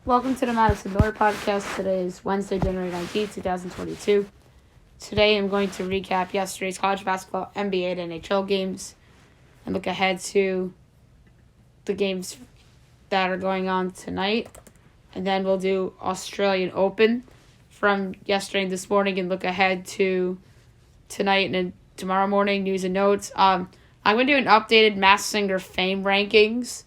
Welcome to the Madison Miller Podcast. Today is Wednesday, January 19th, 2022. Today I'm going to recap yesterday's college basketball, NBA, and NHL games and look ahead to the games that are going on tonight. And then we'll do Australian Open from yesterday and this morning and look ahead to tonight and tomorrow morning, news and notes. I'm going to do an updated Masked Singer Fame rankings.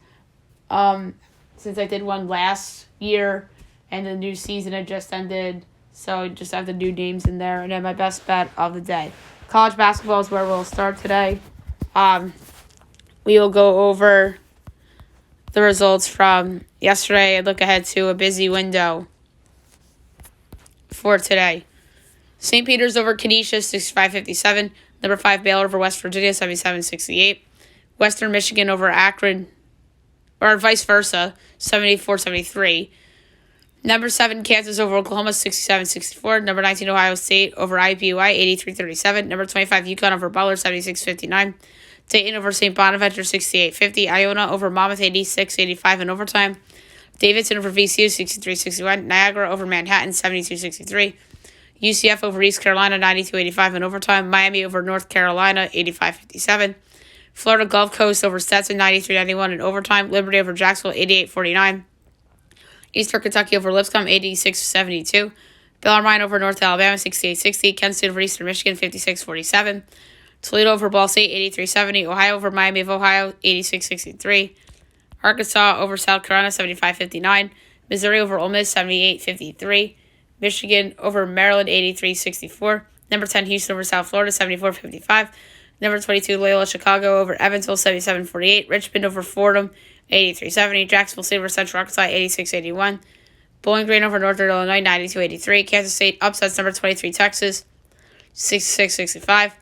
Since I did one last year and the new season had just ended, so I just have the new names in there. And then my best bet of the day. College basketball is where we'll start today. We will go over the results from yesterday and look ahead to a busy window for today. St. Peter's over Canisius, 65-57. Number 5, Baylor over West Virginia, 77-68. Western Michigan over Akron, or vice versa, 74-73. Number 7, Kansas over Oklahoma, 67-64. Number 19, Ohio State over IUPUI, 83-37. Number 25, UConn over Butler, 76-59. Dayton over St. Bonaventure, 68-50. Iona over Monmouth, 86-85 in overtime. Davidson over VCU, 63-61. Niagara over Manhattan, 72-63. UCF over East Carolina, 92-85 in overtime. Miami over North Carolina, 85-57. Florida Gulf Coast over Stetson, 93-91 in overtime. Liberty over Jacksonville, 88-49. Eastern Kentucky over Lipscomb, 86-72. Bellarmine over North Alabama, 68-60. Kent State over Eastern Michigan, 56-47. Toledo over Ball State, 83-70. Ohio over Miami of Ohio, 86-63. Arkansas over South Carolina, 75-59. Missouri over Ole Miss, 78-53. Michigan over Maryland, 83-64. Number 10, Houston over South Florida, 74-55. Number 22, Loyola Chicago over Evansville, 77-48. Richmond over Fordham, 83-70. Jacksonville State over Central Arkansas, 86-81. Bowling Green over Northern Illinois, 92-83. Kansas State upsets number 23, Texas, 66-65.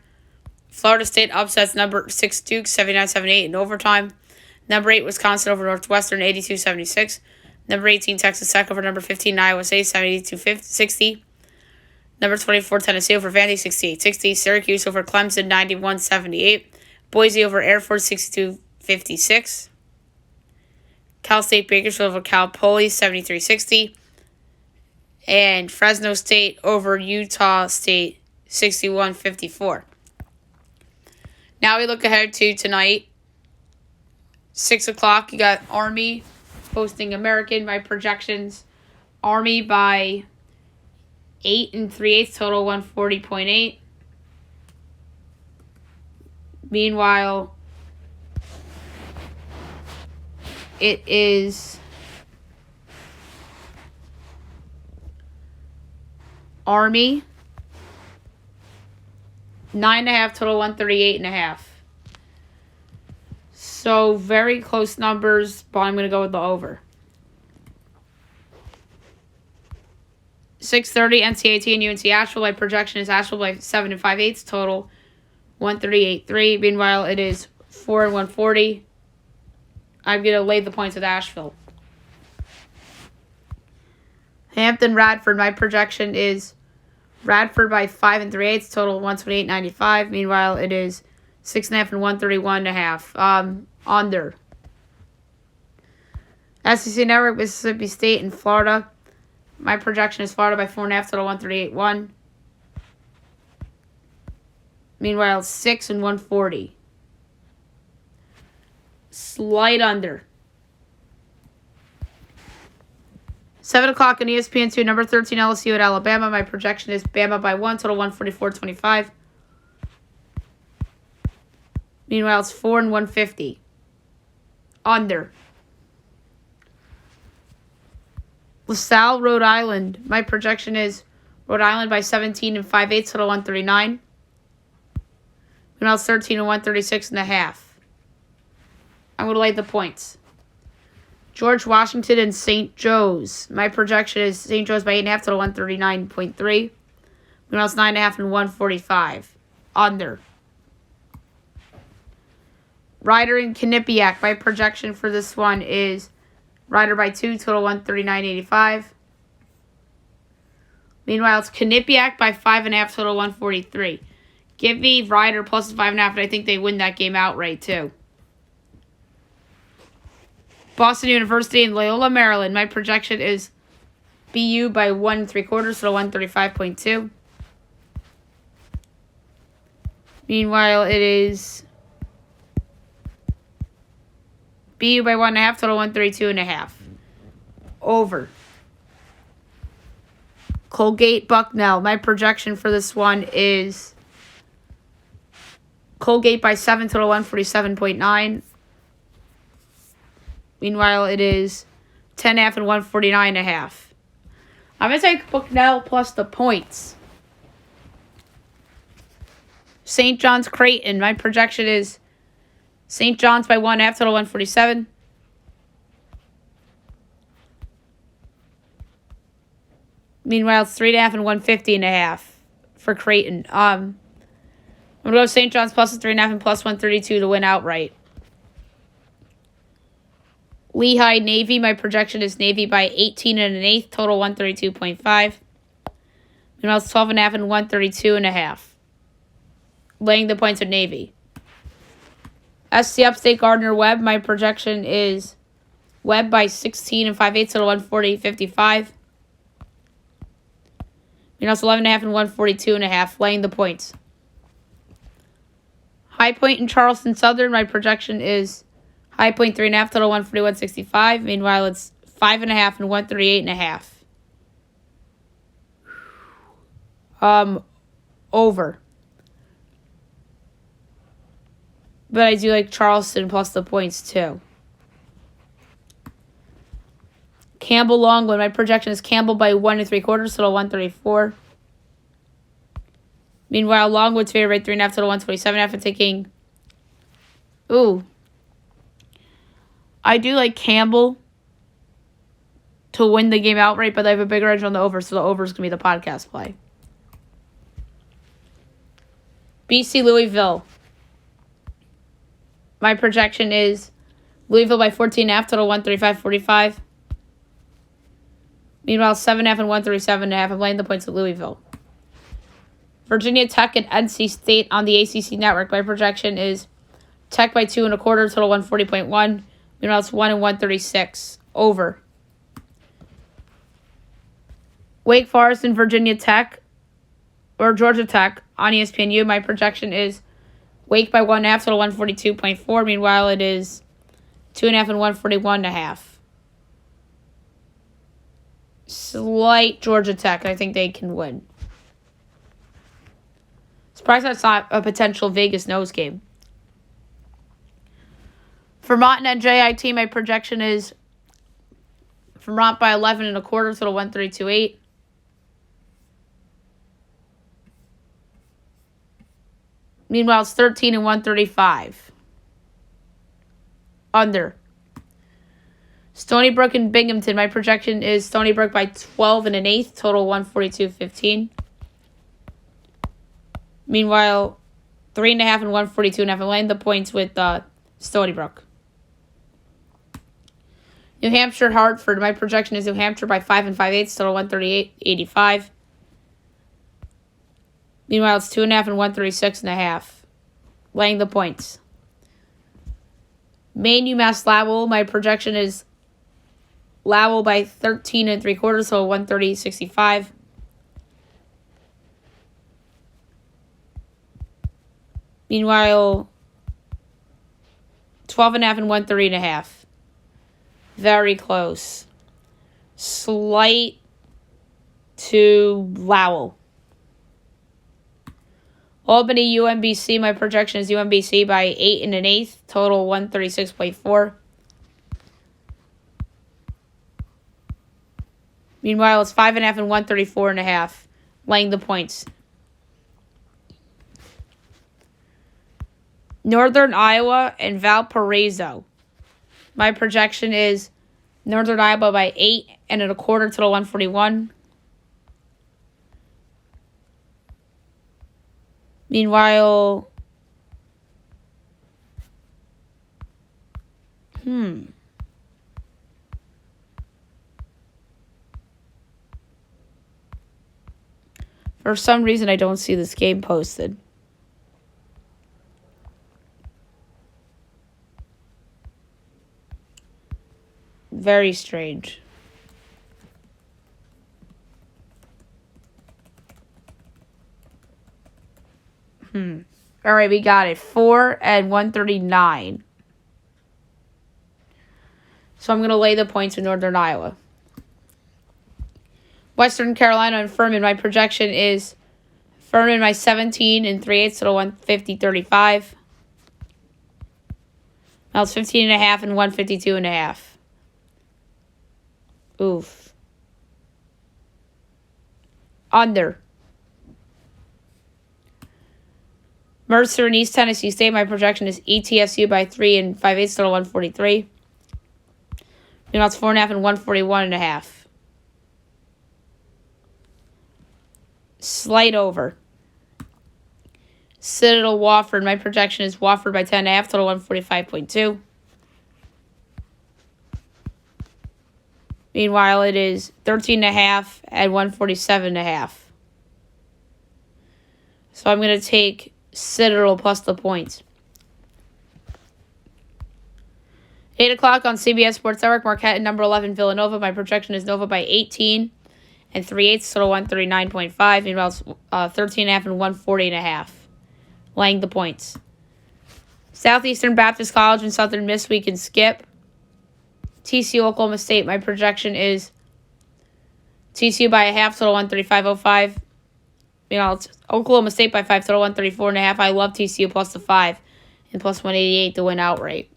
Florida State upsets number 6, Duke, 79-78 in overtime. Number 8, Wisconsin over Northwestern, 82-76. Number 18, Texas Tech over number 15, Iowa State, 72-60. Number 24, Tennessee over Vandy, 68-60. Syracuse over Clemson, 91-78. Boise over Air Force, 62-56. Cal State Bakersfield over Cal Poly, 73-60. And Fresno State over Utah State, 61-54. Now we look ahead to tonight. 6 o'clock, you got Army hosting American. My projections, Army by 8 3/8, total 140.8. Meanwhile, it is Army 9.5, total 138.5. So very close numbers, but I'm going to go with the over. 6:30 NCAT and UNC Asheville. My projection is Asheville by 7 5/8, total 138.3. Meanwhile, it is 4 140. I'm going to lay the points with Asheville. Hampton Radford. My projection is Radford by 5 3/8, total 128.95. Meanwhile, it is 6.5 and 131.5. Under. SEC Network, Mississippi State, and Florida. My projection is Florida by 4.5, total 138.1. Meanwhile, 6 and 140. Slight under. 7 o'clock on ESPN2, number 13 LSU at Alabama. My projection is Bama by 1, total 144.25. Meanwhile, it's 4 and 150. Under. LaSalle, Rhode Island. My projection is Rhode Island by 17 and 5/8, total 139. Meanwhile, it's 13 and 136.5. I'm going to lay the points. George Washington and St. Joe's. My projection is St. Joe's by 8.5, total 139.3. Meanwhile, it's 9.5 and 145. Under. Ryder and Quinnipiac. My projection for this one is Ryder by 2, total 139.85. Meanwhile, it's Quinnipiac by 5.5, total 143. Give me Ryder plus 5.5, and I think they win that game outright, too. Boston University and Loyola, Maryland. My projection is BU by 1 3/4 to 135.2. Meanwhile, it is BU by 1.5 total 132.5. Over. Colgate Bucknell. My projection for this one is Colgate by 7 total 147.9. Meanwhile, it is 10.5 and 149.5. I'm going to take Bucknell plus the points. St. John's Creighton. My projection is St. John's by 1.5 total 147. Meanwhile, it's 3.5 and 150.5 for Creighton. I'm going to go St. John's plus the 3.5 and plus 132 to win outright. Lehigh Navy. My projection is Navy by 18 and 1/8, total 132.5. Meanwhile, it's 12.5 and 132.5. Laying the points of Navy. SC Upstate Gardner Webb. My projection is Webb by 16 and 5/8, total 140.55. Meanwhile, it's 11.5 and 142.5. Laying the points. High Point and Charleston Southern. My projection is High Point 3.5, total 141.65. Meanwhile, it's 5.5 and 138.5. Over. But I do like Charleston plus the points too. Campbell Longwood. My projection is Campbell by 1 3/4, total 134. Meanwhile, Longwood's favorite by 3.5, total 127. After taking. I do like Campbell to win the game outright, but I have a bigger edge on the over, so the over is going to be the podcast play. BC Louisville. My projection is Louisville by 14.5, total 135.45. Meanwhile, 7.5 and 137.5. I'm laying the points at Louisville. Virginia Tech and NC State on the ACC network. My projection is Tech by 2 1/4, total 140.1. Meanwhile, it's 1 and 136. Over. Wake Forest and Virginia Tech, or Georgia Tech on ESPNU. My projection is Wake by 1.5, total 142.4. Meanwhile, it is 2.5 and 141.5. Slight Georgia Tech. I think they can win. Surprised that's not a potential Vegas nose game. Vermont and NJIT, my projection is Vermont by 11 1/4, total 132.8. Meanwhile, it's 13 and 135. Under. Stony Brook and Binghamton, my projection is Stony Brook by 12 1/8, total 142.15. Meanwhile, 3.5 and 142.5. I'm laying the points with Stony Brook. New Hampshire, Hartford. My projection is New Hampshire by 5 5/8, total 138.85. Meanwhile, it's 2.5 and 136.5. Laying the points. Maine, UMass Lowell. My projection is Lowell by 13 3/4, so 130.65. Meanwhile, 12.5 and 130.5. Very close. Slight to Lowell. Albany, UMBC. My projection is UMBC by 8 1/8, total 136.4. Meanwhile, it's 5.5 and 134.5. Laying the points. Northern Iowa and Valparaiso. My projection is Northern Iowa by 8 1/4, total 141. Meanwhile, for some reason, I don't see this game posted. Very strange. All right, we got it. 4 and 139. So I'm going to lay the points in Northern Iowa. Western Carolina and Furman, my projection is Furman by 17 and 3/8 to 150-35. Now it's 15.5 and 152.5. Oof. Under. Mercer and East Tennessee State, my projection is ETSU by 3 and 5/8 to 143. Now it's 4.5 and 141.5. Slight over. Citadel Wofford, my projection is Wofford by 10.5 to 145.2. Meanwhile, it is 13.5 and 147.5. So I'm going to take Citadel plus the points. 8 o'clock on CBS Sports Network, Marquette and number 11 Villanova. My projection is Nova by 18 and 3/8 to 139.5. Meanwhile, it's 13.5 and 140.5. Laying the points. Southeastern Baptist College and Southern Miss, we can skip. TCU Oklahoma State, my projection is TCU by a half to 135.05. It's Oklahoma State by 5 to 134.5. I love TCU plus the 5 and plus 188 to win outright.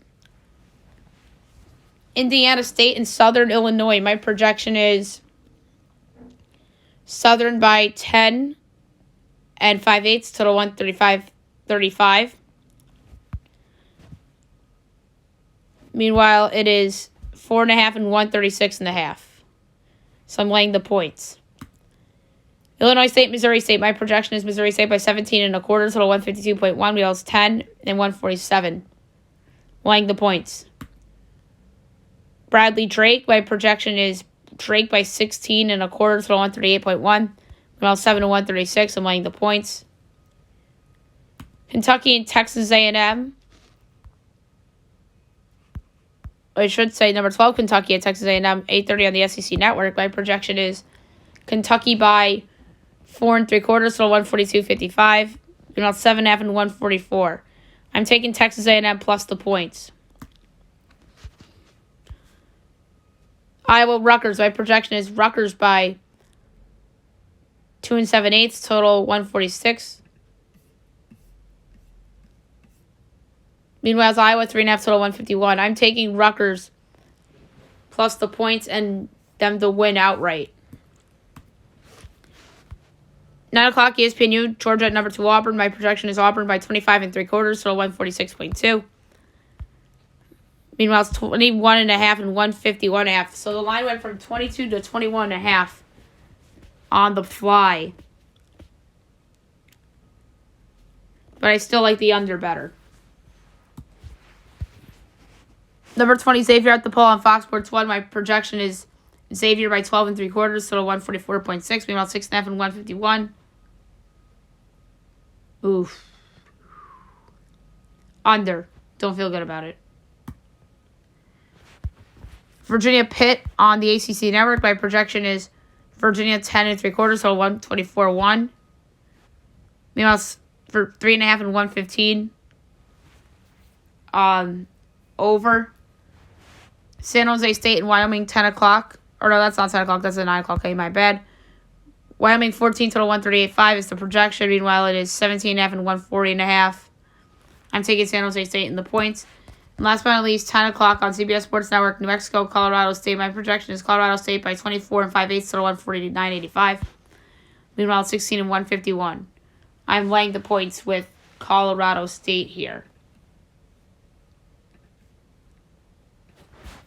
Indiana State and Southern Illinois, my projection is Southern by 10 and 5/8 to 135.35. Meanwhile, it is 4.5 and 136.5. So I'm laying the points. Illinois State, Missouri State. My projection is Missouri State by 17 and a quarter to 152.1. Meanwhile, it's 10 and 147. Laying the points. Bradley Drake. My projection is Drake by 16 and a quarter to 138.1. Meanwhile, 7 and 136. I'm laying the points. Kentucky and Texas A&M. I should say number 12 Kentucky at Texas A&M, 8:30 on the SEC Network. My projection is Kentucky by 4 3/4 to 142.55. Meanwhile, 7.5 and 144. I'm taking Texas A&M plus the points. Iowa Rutgers. My projection is Rutgers by 2 7/8, total 146. Meanwhile, it's Iowa 3.5, total 151. I'm taking Rutgers plus the points and them to win outright. 9 o'clock ESPNU, Georgia at number 2 Auburn. My projection is Auburn by 25 3/4, total 146.2. Meanwhile, it's 21.5 and 151.5. So the line went from 22 to 21.5 on the fly. But I still like the under better. Number 20, Xavier at the pole on Fox Sports 1. My projection is Xavier by 12 3/4, total 144.6. Meanwhile, 6.5 and 151. Oof. Under. Don't feel good about it. Virginia Pitt on the ACC Network. My projection is Virginia 10 3/4, so 124.1. Meanwhile, for 3.5 and 115. Over. San Jose State and Wyoming 10 o'clock. Or no, that's not 10 o'clock. That's at 9 o'clock. Okay, my bad. Wyoming 14 total 138.5 is the projection. Meanwhile, it is 17.5 and 140.5. I'm taking San Jose State in the points. And last but not least, 10 o'clock on CBS Sports Network, New Mexico, Colorado State. My projection is Colorado State by 24 and 5/8 to 149.85. Meanwhile, 16 and 151. I'm laying the points with Colorado State here.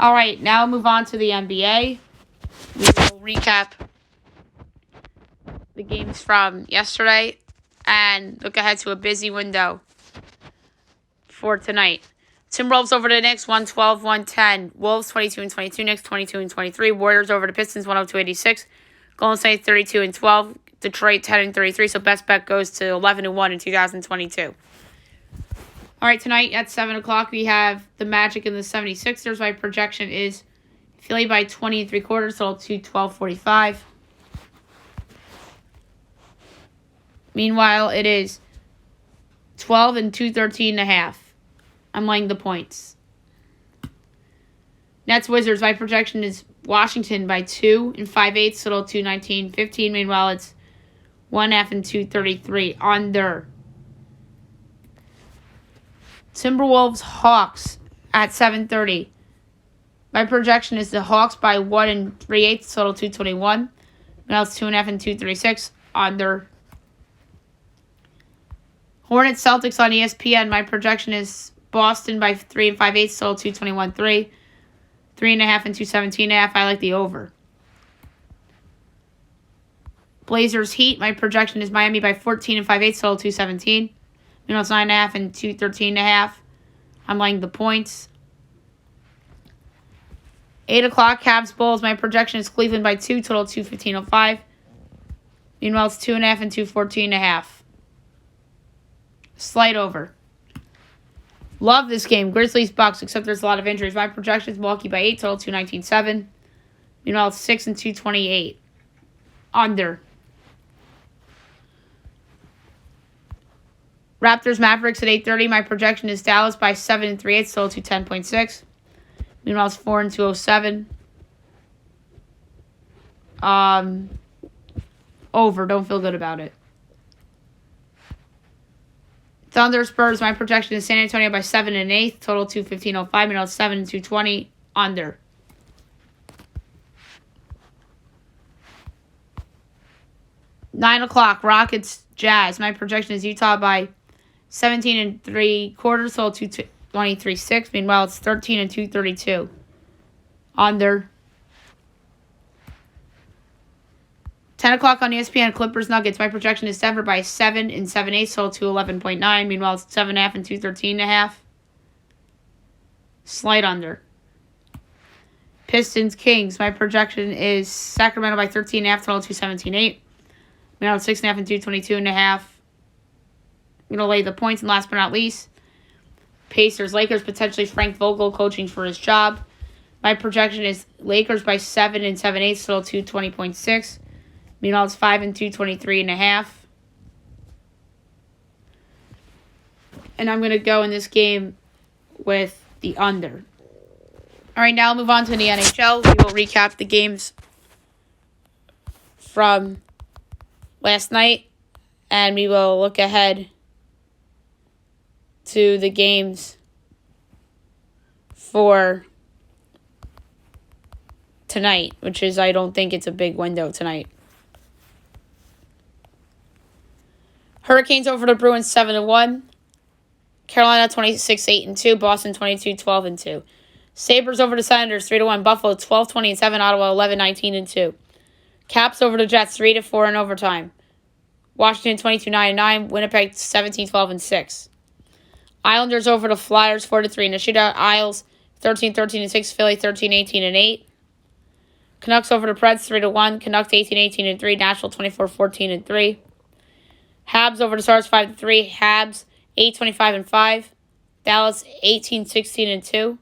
All right, now move on to the NBA. We will recap the games from yesterday and look ahead to a busy window for tonight. Timberwolves over the Knicks, 112-110. Wolves, 22-22. Knicks, 22-23. Warriors over the Pistons, 102-86. Golden State, 32-12. Detroit, 10-33. So best bet goes to 11-1 in 2022. All right, tonight at 7 o'clock, we have the Magic and the 76ers. My projection is Philly by 20 and 3/4, total 212.45. Meanwhile, it is 12 and 213.5. I'm laying the points. Nets Wizards, my projection is Washington by 2 and 5/8, total 219.15. Meanwhile, it's 1.5 and 233 under. Timberwolves Hawks at 7:30. My projection is the Hawks by 1 and 3/8, total 221. Meanwhile, it's 2.5 and 236 under. Hornets Celtics on ESPN. My projection is Boston by 3 and 5/8, total 221.3. 3.5 and 217.5. I like the over. Blazers Heat. My projection is Miami by 14 and 5/8, total 217. It's 9.5 and 213.5. I'm liking the points. 8 o'clock, Cavs Bulls. My projection is Cleveland by 2, total 215.05. Meanwhile, it's 2.5 and 214.5. Slight over. Love this game. Grizzlies Bucks, except there's a lot of injuries. My projection is Milwaukee by 8, total 219.7. Meanwhile, it's 6 and 228. Under. Raptors Mavericks at 8:30. My projection is Dallas by 7 and 3/8, total 210.6. Meanwhile, it's 4 and 207. Over. Don't feel good about it. Thunder Spurs. My projection is San Antonio by 7 and 8, total 215.05. Meanwhile, it's 7 and 220. Under. Nine o'clock, Rockets Jazz. My projection is Utah by 17 and 3/4, total 223.6. Meanwhile, it's 13 and 232. Under. 10 o'clock on ESPN, Clippers Nuggets. My projection is Denver by 7 and 7/8, total 211.9. Meanwhile, it's 7.5 and 213.5. Slight under. Pistons Kings. My projection is Sacramento by 13.5, total 217.8. Meanwhile, it's 6.5 and 222.5. I'm going to lay the points. And last but not least, Pacers Lakers, potentially Frank Vogel coaching for his job. My projection is Lakers by 7 and 7/8, total 220.6. Meanwhile, it's 5 and 223.5. And I'm going to go in this game with the under. All right, now I'll move on to the NHL. We will recap the games from last night, and we will look ahead to the games for tonight, which is, I don't think it's a big window tonight. Hurricanes over the Bruins 7-1. Carolina 26-8-2. Boston 22-12-2. Sabres over the Senators 3-1. Buffalo 12-20-7. Ottawa 11-19-2. Caps over the Jets 3-4 in overtime. Washington 22-9-9. Winnipeg 17-12-6. Islanders over the Flyers 4-3 in the shootout. Isles 13-13-6. Philly 13-18-8. Canucks over the Preds 3-1. Canucks 18-18-3. Nashville 24-14-3. Habs over the Stars 5-3. Habs 8-25-5. Dallas 18-16-2.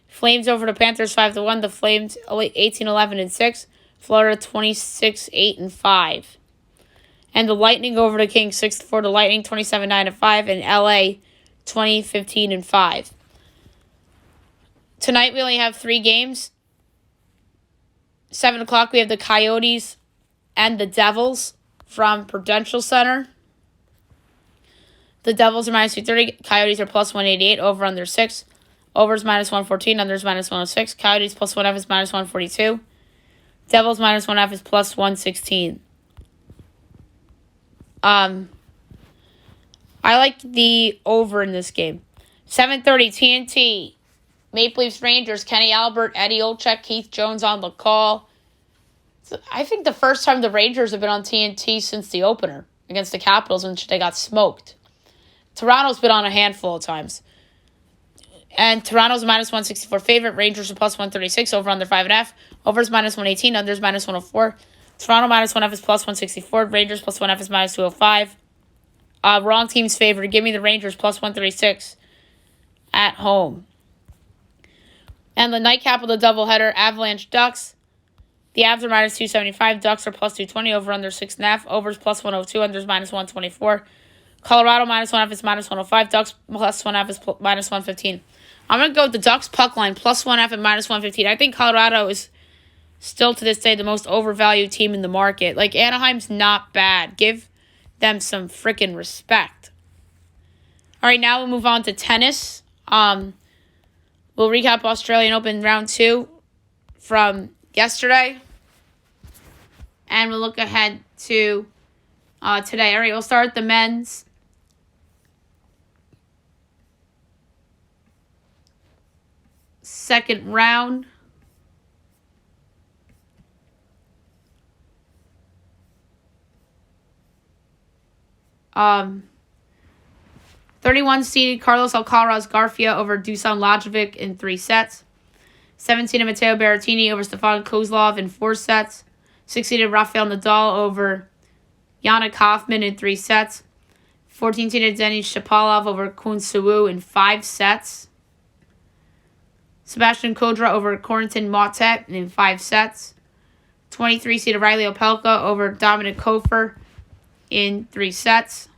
Flames over the Panthers 5-1. The Flames 18-11-6. Florida 26-8-5. And the Lightning over the Kings 6-4. The Lightning 27-9-5. And LA 20-15-5. Tonight we only have 3 games. 7 o'clock we have the Coyotes and the Devils from Prudential Center. The Devils are minus 230. Coyotes are plus 188. Over under 6. Over is minus 114. Under is minus 106. Coyotes plus 1F is minus 142. Devils minus 1F is plus 116. I like the over in this game. 7:30 TNT. Maple Leafs Rangers. Kenny Albert, Eddie Olczyk, Keith Jones on the call. I think the first time the Rangers have been on TNT since the opener against the Capitals when they got smoked. Toronto's been on a handful of times. And Toronto's a minus 164 favorite. Rangers are plus 136. Over under 5.5. Over is minus 118. Under is minus 104. Toronto minus 1F is plus 164. Rangers plus 1F is minus 205. Wrong team's favorite. Give me the Rangers plus 136 at home. And the nightcap of the doubleheader, Avalanche Ducks. The Avs are minus 275. Ducks are plus 220. Over under 6.5. Overs plus 102. Unders minus 124. Colorado minus 1.5 is minus 105. Ducks plus 1.5 is minus 115. I'm going to go with the Ducks puck line plus 1.5 and minus 115. I think Colorado is still to this day the most overvalued team in the market. Like, Anaheim's not bad. Give them some freaking respect. All right, now we'll move on to tennis. We'll recap Australian Open round 2 from yesterday. And we'll look ahead to today. All right, we'll start with the men's. Second round. Um, 31 seeded Carlos Alcaraz Garcia over Dusan Lajovic in 3 sets. 17 Matteo Berrettini over Stefan Kozlov in 4 sets. 6 seeded Rafael Nadal over Yannick Hoffman in 3 sets. 14 seeded Denis Shapovalov over Kun Suwoo in 5 sets. Sebastian Kodra over Corentin Moutet in 5 sets. 23 seeded Riley Opelka over Dominic Kofer in 3 sets.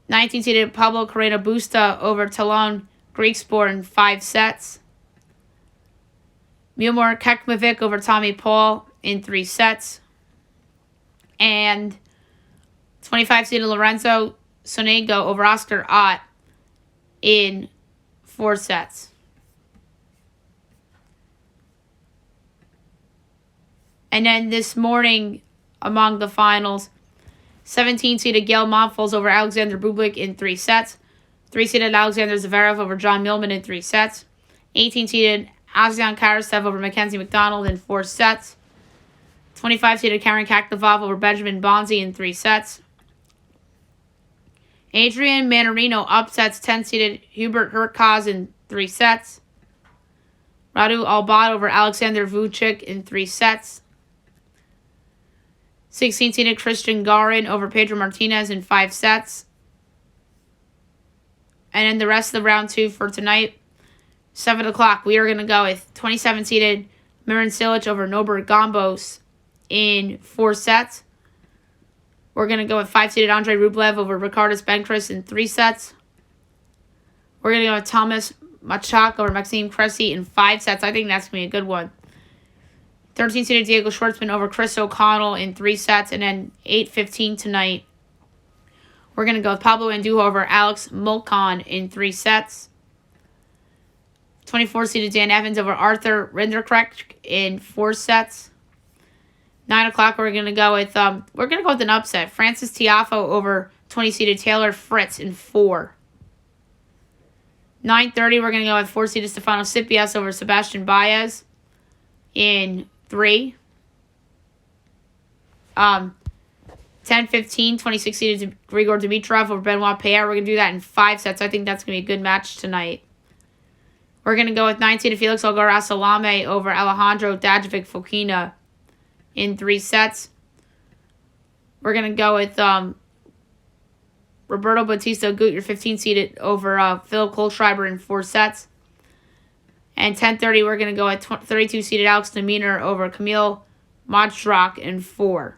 19 seeded Pablo Carreno Busta over Talon Griekspoor in 5 sets. Miomir Kekmanovic over Tommy Paul in 3 sets. And 25 seeded Lorenzo Sonego over Oscar Ott in 4 sets. And then this morning, among the finals, 17 seeded Gail Monfils over Alexander Bublik in 3 sets. 3 seeded Alexander Zverev over John Millman in 3 sets. 18 seeded Aslan Karasev over Mackenzie McDonald in 4 sets. 25 seeded Karen Kaknavov over Benjamin Bonzi in 3 sets. Adrian Manarino upsets 10 seeded Hubert Hurkacz in 3 sets. Radu Albot over Alexander Vucic in 3 sets. 16 seeded Christian Garin over Pedro Martinez in 5 sets. And then the rest of the round 2 for tonight, 7 o'clock, we are going to go with 27 seeded Miran Cilic over Norbert Gombos in 4 sets. We're going to go with 5 seeded Andrei Rublev over Ricardus Bencris in 3 sets. We're going to go with Thomas Machak over Maxime Cressy in 5 sets. I think that's going to be a good one. 13 seeded Diego Schwartzman over Chris O'Connell in 3 sets. And then 8:15 tonight, we're going to go with Pablo Andujar over Alex Molcan in 3 sets. 24 seeded Dan Evans over Arthur Rinderknecht in 4 sets. 9 o'clock, we're going to go with an upset. Francis Tiafoe over 20 seeded Taylor Fritz in 4. 9:30, we're going to go with 4 seeded Stefanos Tsitsipas over Sebastian Baez in 3. 10:15, 26 seeded Grigor Dimitrov over Benoit Paire. We're going to do that in 5 sets. I think that's going to be a good match tonight. We're going to go with 9 seeded Felix Auger-Aliassime over Alejandro Dajovic Fokina in 3 sets. We're going to go with Roberto Bautista Agut, your 15 seeded, over Philip Kohlschreiber in 4 sets. And 10:30, we're going to go with 32 seeded Alex de Minaur over Camille Modstrak in 4.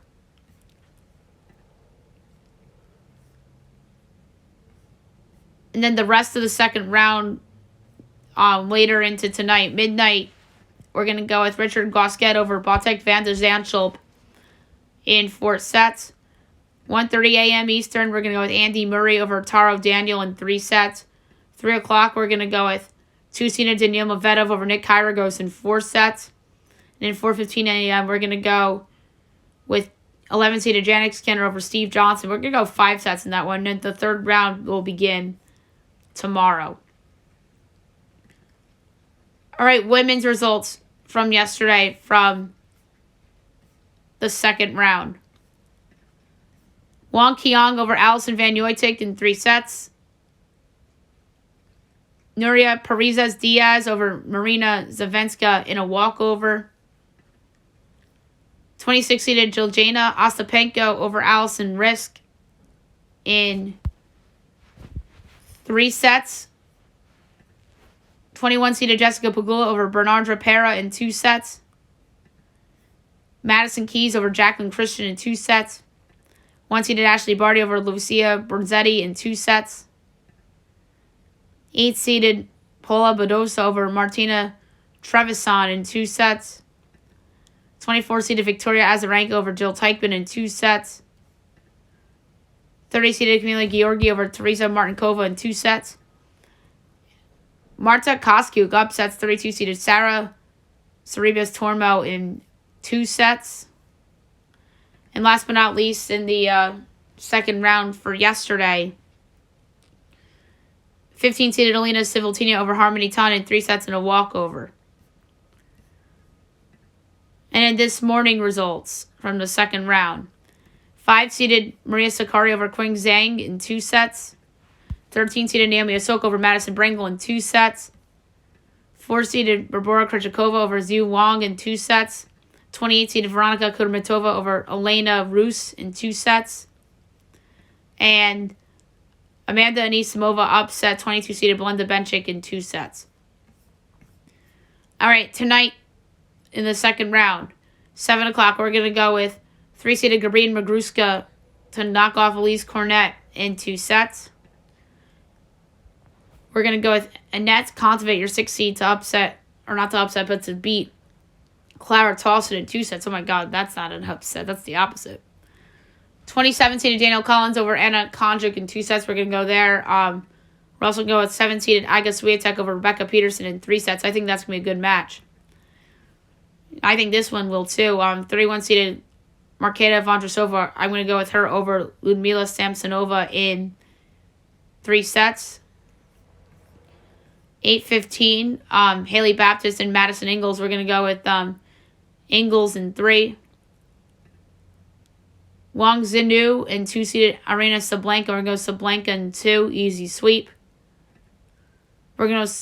And then the rest of the second round later into tonight, midnight, we're going to go with Richard Gasquet over Botek van der Zandschulp in 4 sets. 1:30 a.m. Eastern, we're going to go with Andy Murray over Taro Daniel in 3 sets. 3 o'clock, we're going to go with 2-seeded Daniil Medvedev over Nick Kyrgios in 4 sets. And then 4:15 a.m., we're going to go with 11-seeded Jannik Sinner over Steve Johnson. We're going to go 5 sets in that one. And then the third round will begin tomorrow. All right, women's results from yesterday from the second round. Wang Qiang over Alison Van Uytijk in 3 sets. Nuria Parizes Diaz over Marina Zavenska in a walkover. 26-seeded Georgina Ostapenko over Allison Risk in 3 sets. 21-seeded Jessica Pegula over Bernardra Pera in 2 sets. Madison Keys over Jacqueline Christian in 2 sets. 1-seeded Ashley Barty over Lucia Bronzetti in 2 sets. 8-seeded Paula Badosa over Martina Trevisan in 2 sets. 24-seeded Victoria Azarenka over Jill Teichman in 2 sets. 30-seeded Camila Georgi over Teresa Martinkova in 2 sets. Marta Kostyuk upsets 32-seeded Sarah Cerebus Tormo in 2 sets. And last but not least, in the second round for yesterday, 15-seeded Alina Civiltina over Harmony Tan in 3 sets and a walkover. And in this morning results from the second round, 5-seeded Maria Sakkari over Qing Zhang in 2 sets. 13-seeded Naomi Osaka over Madison Brangle in 2 sets. 4-seeded Barbora Krejcikova over Zhu Wang in 2 sets. 28-seeded Veronika Kudermetova over Elena Rus in 2 sets. And Amanda Anisimova upset 22-seeded Belinda Bencic in 2 sets. All right, tonight in the second round, 7 o'clock, we're going to go with 3-seeded Gabriela Magruska to knock off Elise Cornet in 2 sets. We're going to go with Annette Kontaveit, your 6th seed, to upset, or not to upset, but to beat Clara Tauson in 2 sets. Oh my God, that's not an upset. That's the opposite. 27-seeded Danielle Collins over Anna Konjuk in 2 sets. We're going to go there. We're also going to go with 7-seeded Iga Swiatek over Rebecca Peterson in 3 sets. I think that's going to be a good match. I think this one will too. 31-seeded Marketa Vondrousova, I'm going to go with her over Ludmila Samsonova in 3 sets. 8-15, Haley Baptist and Madison Ingles. We're going to go with Ingles in 3. Wang Zinu and 2-seeded Arena Sablenka. We're going to go Sablenka in 2. Easy sweep. We're going to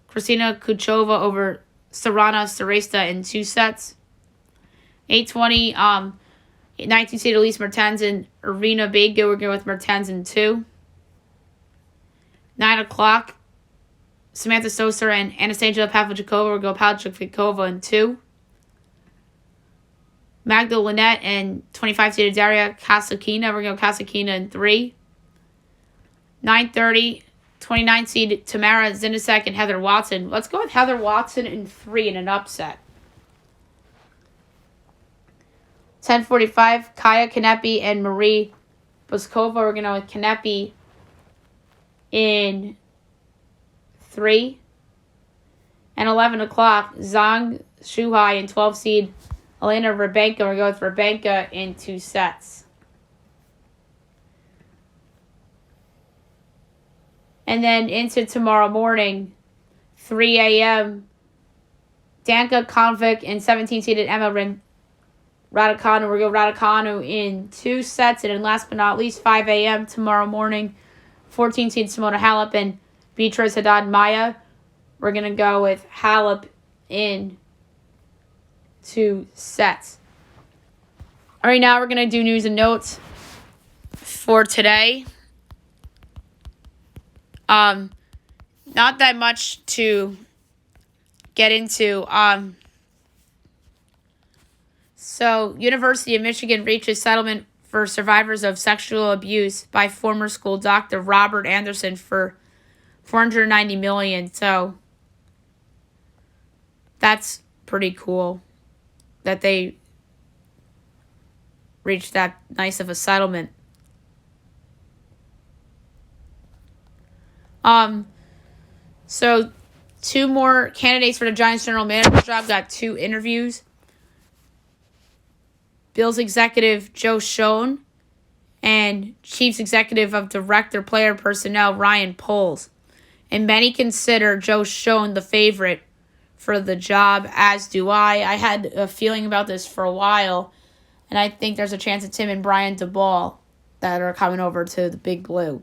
Kristina Kuchova over Sarana Seresta in 2 sets. 8-20, 19-seeded Elise Mertens and Irina Bega. We're going with Mertens in 2. 9 o'clock, Samantha Stosur and Anastasia Pavlyuchova. We'll go Pavlyuchova in 2. Magda Linette and 25-seeded Daria Kasakina. We're going to go Kasakina in 3. 9:30, 29-seed Tamara Zinasek and Heather Watson. Let's go with Heather Watson in 3 in an upset. 10:45, Kaya Kanepi and Marie Boskova. We're going to go with Kanepi in 3. And 11 o'clock, Zhang Shuhai and 12-seed Elena Rybanka. We're going with Rybanka in 2 sets. And then into tomorrow morning, 3 a.m., Danka Konvik and 17-seeded Emma Raducanu. We're going to go Raducanu in 2 sets. And then last but not least, 5 a.m. tomorrow morning, 14-seed Simona Halep and Beatriz Haddad Maya. We're going to go with Halep in 2 sets. All right, now we're going to do news and notes for today. Not that much to get into. So, University of Michigan reaches settlement for survivors of sexual abuse by former school doctor Robert Anderson for $490 million. So, that's pretty cool that they reached that nice of a settlement. So 2 more candidates for the Giants general manager job got 2 interviews. Bills executive Joe Schoen and Chiefs executive of director player personnel Ryan Poles. And many consider Joe Schoen the favorite for the job, as do I. I had a feeling about this for a while, and I think there's a chance it's him and Brian DeBall that are coming over to the Big Blue.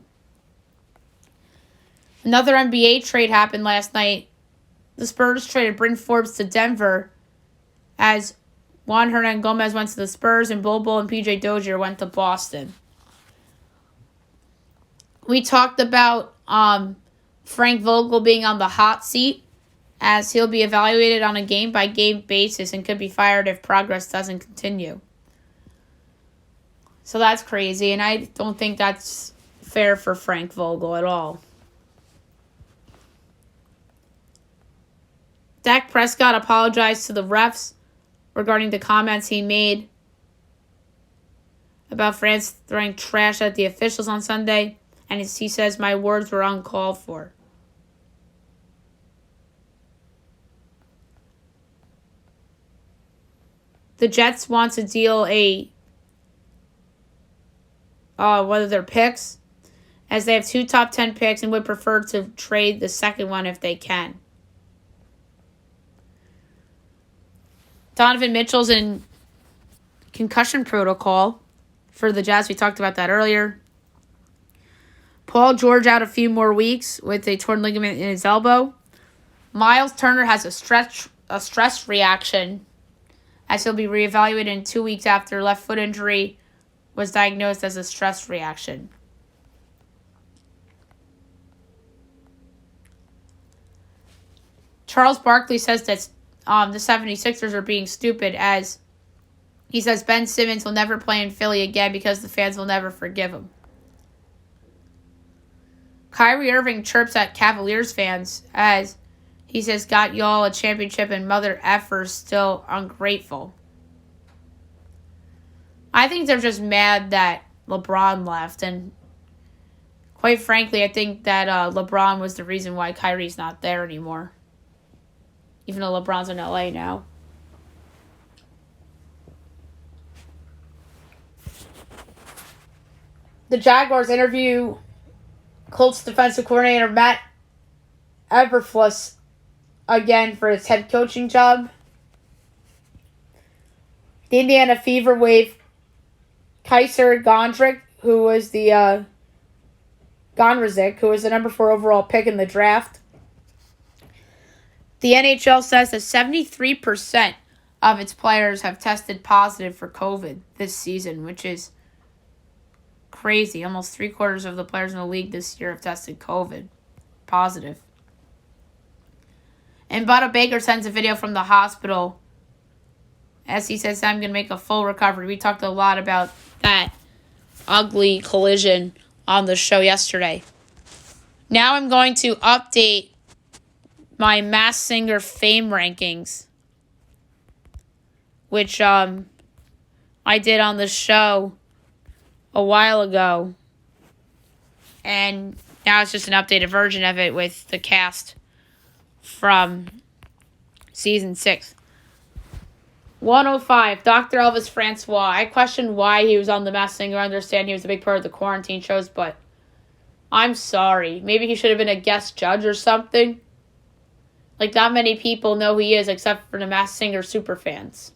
Another NBA trade happened last night. The Spurs traded Bryn Forbes to Denver as Juan Hernan Gomez went to the Spurs and Bol Bol and PJ Dozier went to Boston. We talked about Frank Vogel being on the hot seat, as he'll be evaluated on a game-by-game basis and could be fired if progress doesn't continue. So that's crazy, and I don't think that's fair for Frank Vogel at all. Dak Prescott apologized to the refs regarding the comments he made about France throwing trash at the officials on Sunday, and he says, "My words were uncalled for." The Jets want to deal one of their picks, as they have 2 top 10 picks and would prefer to trade the second one if they can. Donovan Mitchell's in concussion protocol for the Jazz. We talked about that earlier. Paul George out a few more weeks with a torn ligament in his elbow. Miles Turner has a stress reaction, as he'll be reevaluated in 2 weeks after left foot injury was diagnosed as a stress reaction. Charles Barkley says that the 76ers are being stupid, as he says Ben Simmons will never play in Philly again because the fans will never forgive him. Kyrie Irving chirps at Cavaliers fans, as he says, "Got y'all a championship and mother effers still ungrateful." I think they're just mad that LeBron left, and quite frankly, I think that LeBron was the reason why Kyrie's not there anymore, even though LeBron's in LA now. The Jaguars interview Colts defensive coordinator Matt Eberflus again for his head coaching job. The Indiana Fever waive Kaiser Gondrick, who was the number 4 overall pick in the draft. The NHL says that 73% of its players have tested positive for COVID this season, which is crazy. Almost 3/4 of the players in the league this year have tested COVID positive. And Buda Baker sends a video from the hospital as he says, "I'm going to make a full recovery." We talked a lot about that ugly collision on the show yesterday. Now I'm going to update my Masked Singer fame rankings, which I did on the show a while ago. And now it's just an updated version of it with the cast from season 6. 105, Dr. Elvis Francois. I questioned why he was on The Masked Singer. I understand he was a big part of the quarantine shows, but I'm sorry. Maybe he should have been a guest judge or something. Like, not many people know who he is except for the Masked Singer superfans.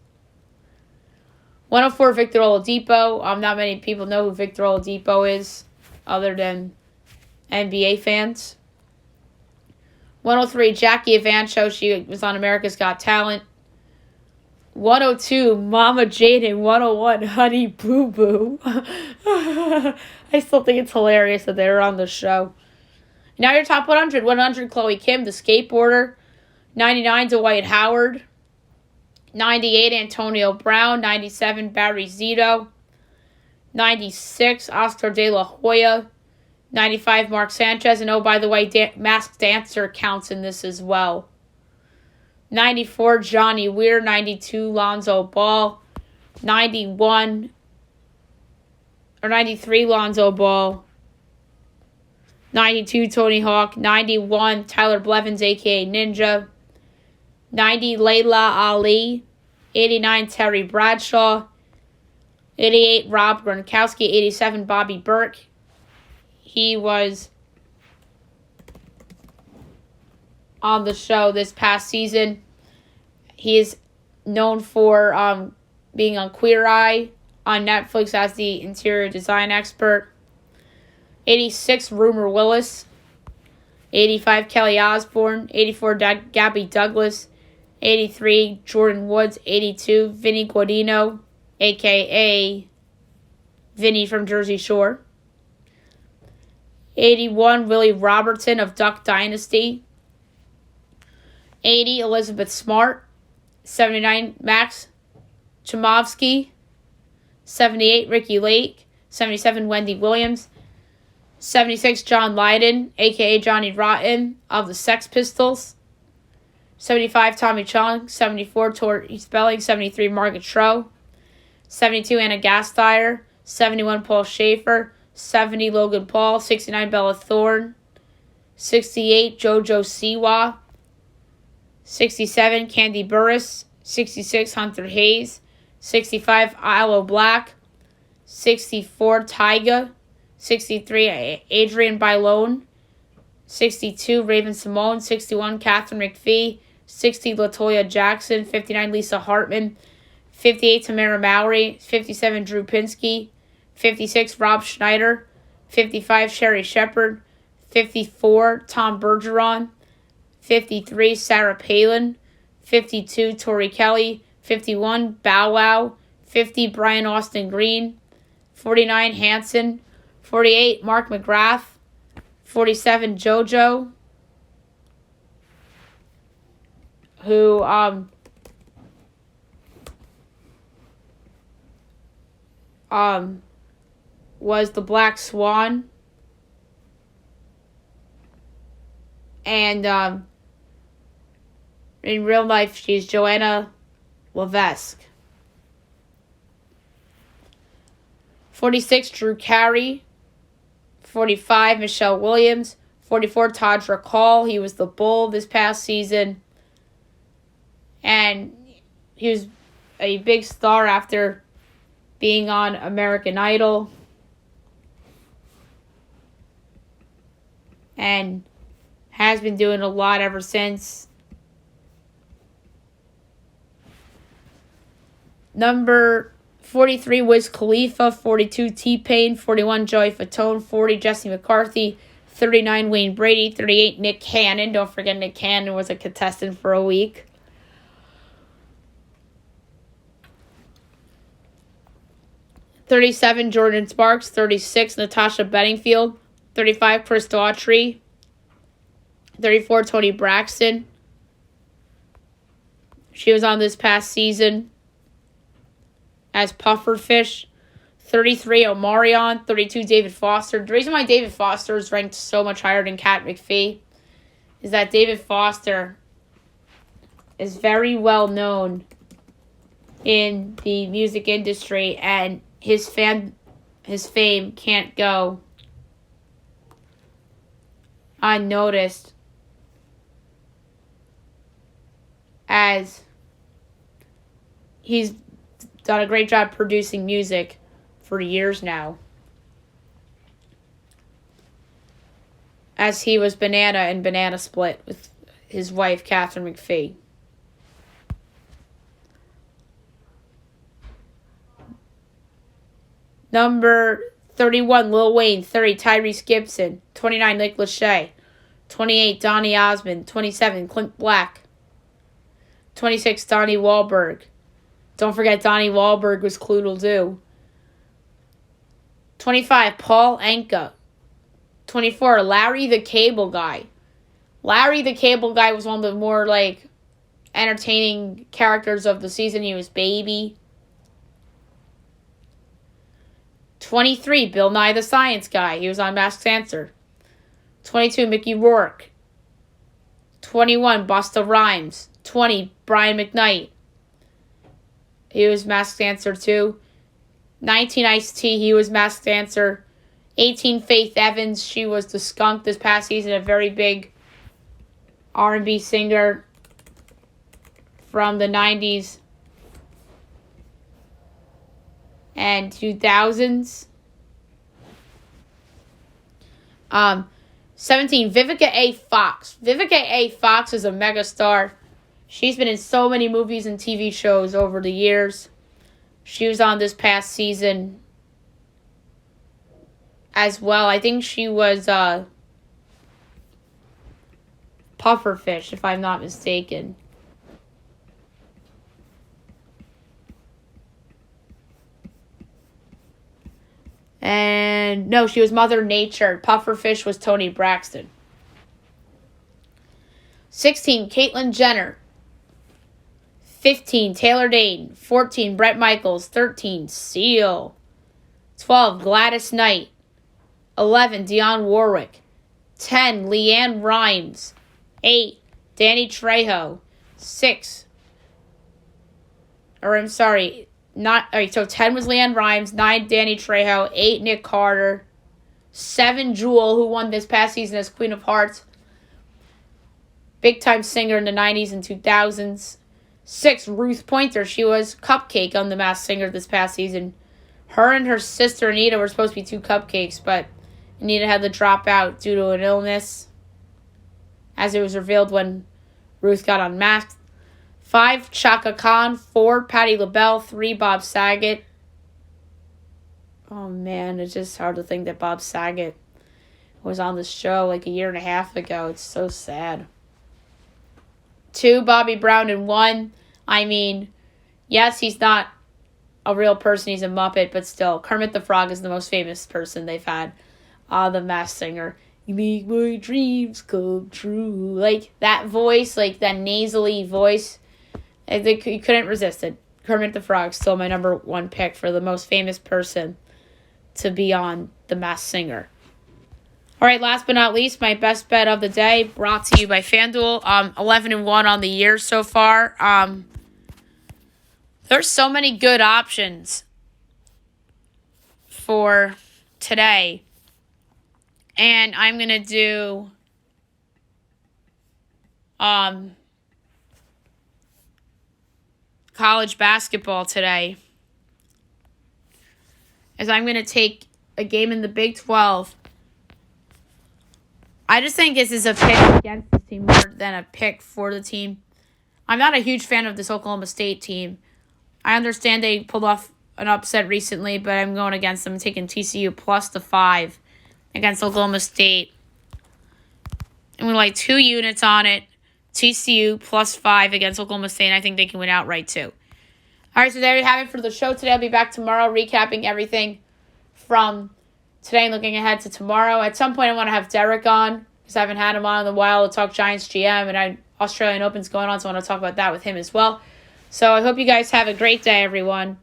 104, Victor Oladipo. Not many people know who Victor Oladipo is other than NBA fans. 103, Jackie Evancho. She was on America's Got Talent. 102, Mama Jade, and 101, Honey Boo Boo. I still think it's hilarious that they were on the show. Now your top 100. 100, Chloe Kim, the skateboarder. 99, Dwight Howard. 98, Antonio Brown. 97, Barry Zito. 96, Oscar De La Hoya. 95, Mark Sanchez. And oh, by the way, Masked Dancer counts in this as well. 94, Johnny Weir. 92, Lonzo Ball. 93, Lonzo Ball. 92, Tony Hawk. 91, Tyler Blevins, a.k.a. Ninja. 90, Layla Ali. 89, Terry Bradshaw. 88, Rob Gronkowski. 87, Bobby Burke. He was on the show this past season. He is known for being on Queer Eye on Netflix as the interior design expert. 86, Rumor Willis. 85, Kelly Osbourne. 84, Gabby Douglas. 83, Jordan Woods. 82, Vinny Guadino, a.k.a. Vinny from Jersey Shore. 81, Willie Robertson of Duck Dynasty. 80, Elizabeth Smart. 79, Max Chamovsky. 78, Ricky Lake. 77, Wendy Williams. 76, John Lydon, a.k.a. Johnny Rotten, of the Sex Pistols. 75, Tommy Chong. 74, Tori Spelling. 73, Margaret Trow. 72, Anna Gasteyer. 71, Paul Schaefer. 70, Logan Paul. 69, Bella Thorne. 68, JoJo Siwa. 67, Candy Burris. 66, Hunter Hayes. 65, Ilo Black. 64, Tyga. 63, Adrian Bylone. 62, Raven Simone. 61, Catherine McPhee. 60, Latoya Jackson. 59, Lisa Hartman. 58, Tamara Mowry. 57, Drew Pinsky. 56, Rob Schneider. 55, Sherry Shepard. 54, Tom Bergeron. 53, Sarah Palin. 52, Tori Kelly. 51, Bow Wow. 50, Brian Austin Green. 49, Hanson. 48, Mark McGrath. 47, JoJo, who was the Black Swan. And in real life, she's Joanna Levesque. 46, Drew Carey. 45, Michelle Williams. 44, Todd Rakal. He was the Bull this past season. And he was a big star after being on American Idol. And has been doing a lot ever since. Number 43, Wiz Khalifa. 42, T-Pain. 41, Joey Fatone. 40, Jesse McCarthy. 39, Wayne Brady. 38, Nick Cannon. Don't forget Nick Cannon was a contestant for a week. 37, Jordan Sparks. 36, Natasha Bedingfield. 35, Chris Daughtry. 34, Toni Braxton. She was on this past season as Pufferfish. 33, Omarion. 32, David Foster. The reason why David Foster is ranked so much higher than Kat McPhee is that David Foster is very well known in the music industry, and his fame can't go unnoticed, as he's done a great job producing music for years now, as he was Banana in Banana Split with his wife, Catherine McPhee. Number 31, Lil Wayne. 30, Tyrese Gibson. 29, Nick Lachey. 28, Donny Osmond. 27, Clint Black. 26, Donnie Wahlberg. Don't forget Donnie Wahlberg was Cloodle-Doo. 25, Paul Anka. 24, Larry the Cable Guy. Larry the Cable Guy was one of the more, entertaining characters of the season. He was Baby. 23, Bill Nye the Science Guy. He was on Masked Dancer. 22, Mickey Rourke. 21, Busta Rhymes. 20, Brian McKnight. He was Masked Dancer too. 19, Ice-T. He was Masked Dancer. 18, Faith Evans. She was the Skunk this past season. A very big R&B singer from the 90s and 2000s. 17, Vivica A. Fox. Vivica A. Fox is a megastar. She's been in so many movies and TV shows over the years. She was on this past season as well. I think she was Pufferfish, if I'm not mistaken. And no, she was Mother Nature. Pufferfish was Tony Braxton. 16, Caitlyn Jenner. 15, Taylor Dayton. 14, Bret Michaels. 13, Seal. 12, Gladys Knight. 11, Dionne Warwick. 10, Leanne Rimes. 8, Danny Trejo. 6, so 10 was Leanne Rimes, 9, Danny Trejo, 8, Nick Carter, 7, Jewel, who won this past season as Queen of Hearts. Big time singer in the 90s and 2000s. 6, Ruth Pointer. She was Cupcake on The Masked Singer this past season. Her and her sister Anita were supposed to be 2 cupcakes, but Anita had to drop out due to an illness, as it was revealed when Ruth got unmasked. 5, Chaka Khan. 4, Patti LaBelle. 3, Bob Saget. Oh, man, it's just hard to think that Bob Saget was on this show like a year and a half ago. It's so sad. 2, Bobby Brown. And 1, yes, he's not a real person. He's a Muppet, but still, Kermit the Frog is the most famous person they've had on The Masked Singer. You make my dreams come true. Like, that voice, like, that nasally voice, I think you couldn't resist it. Kermit the Frog, still my number 1 pick for the most famous person to be on The Masked Singer. All right, last but not least, my best bet of the day, brought to you by FanDuel. 11-1 on the year so far. There's so many good options for today. And I'm going to do college basketball today, as I'm going to take a game in the Big 12. I just think this is a pick against the team more than a pick for the team. I'm not a huge fan of this Oklahoma State team. I understand they pulled off an upset recently, but I'm going against them. I'm taking TCU plus the 5 against Oklahoma State. And with like 2 units on it, TCU plus 5 against Oklahoma State, and I think they can win outright too. All right, so there you have it for the show today. I'll be back tomorrow recapping everything from today and looking ahead to tomorrow. At some point, I want to have Derek on, because I haven't had him on in a while to talk Giants GM, and Australian Open's going on, so I want to talk about that with him as well. So I hope you guys have a great day, everyone.